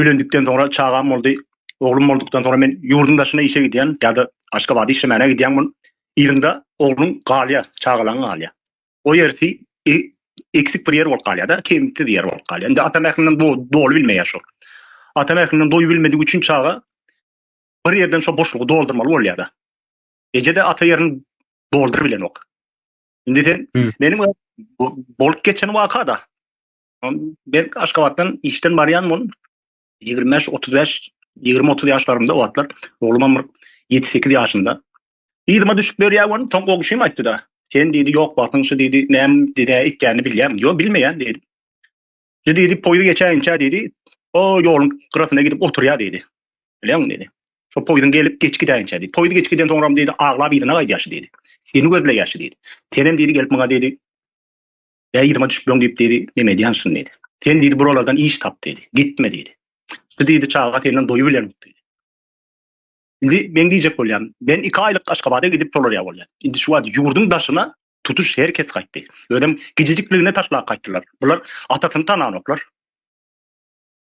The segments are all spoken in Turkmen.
Ülendikten sonra çağam oldu. Oğlum olduktan sonra men yurdun daşına işe gidiyen ya da Aşgabat'a işlemene gidiyen bunun yerinde oğlum Galya, çağılan Galya. O yersi eksik bir yer bol Galya da kemikli bir yer bol Galya. Indi atameklinden doğru bilmeýär şol. Atameklinden doyu bilmedik üçün çağa bir yerden şo boşluğu doldurmalı bolýar da. Ece de ata yerini doldurup bilen ok. Indi sen benim bolup geçen wakada ben Aşgabat'tan işten barýanmyn. 25, 35, 20-30 yaşlarımda o atlar. Oğlum 7-8 yaşında. İyidime düşüp berýär onu ton goguşym aýtdy da. Sen dedi yok batınşı dedi näme dedi ikkäni bilýärmi? Ýok bilmeýän dedi. Dedi poýdy geçäňçe dedi. O ýolun gyrasına gidip oturýar dedi. Bilýärmi dedi. Şo poýdun gelip geç gidäňçe dedi. Poýdy geç giden soňra dedi aglap ýerine gaýdy dedi. Seni gözleýär dedi. Senem dedi gelip maňa dedi. Ýa-ýyryma düşüp diýip dedi. Näme diýänsin dedi. Sen dedi buralardan iş tap dedi. Gitme dedi. Dedi çağa tenen doyu bilen dedi. Indi ben diýjek bolýan. Ben 2 aýlyk Aşgabat'a gidip tolarýar bolýan. Indi şu wagt ýurdun daşyna tutuş herkes gaýtdy. Ödem gijejikligine taşlap gaýtdylar. Bular atasyny tananoklar.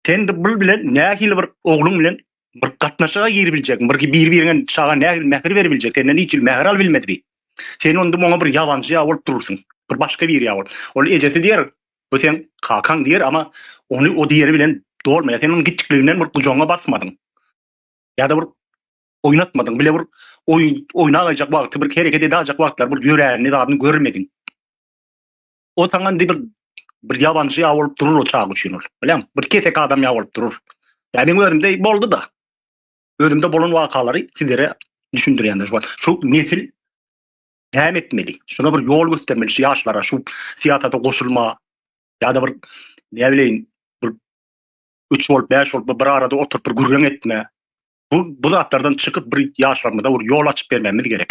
Sen de bul bilen nähili bir oglun bilen bir gatnaşyga giri biljek. Bir-birine çağa nähili mähir beribiljek. Senden hiç mähir al bilmedi. Sen onda moňa bir ýalancı ýabyp durursun. Bir başga bir ýabyp. Ol ejesi diýer. Bu sen kakan diýer ama onu o diýeri bilen doğurmaýar. Sen onun gittikliginden bir gujoňa basmadyň. Ya da bir oynatmadyň. Bile bir oýnagajak wagty bir hereket edajak wagtlar bir ýöräni zadyny görmediň. O saňa bir ýabancı ýabyp durur o çağı üçin. Bilem, bir kesek adam ýabyp durur. Yani özümde boldy da. Özümde bolan wakalary sizlere düşündirýändir şu. Şu nesil devam etmeli. Şuna bir yol göstermeli şu ýaşlara, şu siyasata goşulma ya da bir ne bileýin bir 3 bol 5 bol bir arada oturup bir gürgen etme. Bu zatlardan çıkıp bir ýaşlarymyza bir yol açyp bermemiz gerek.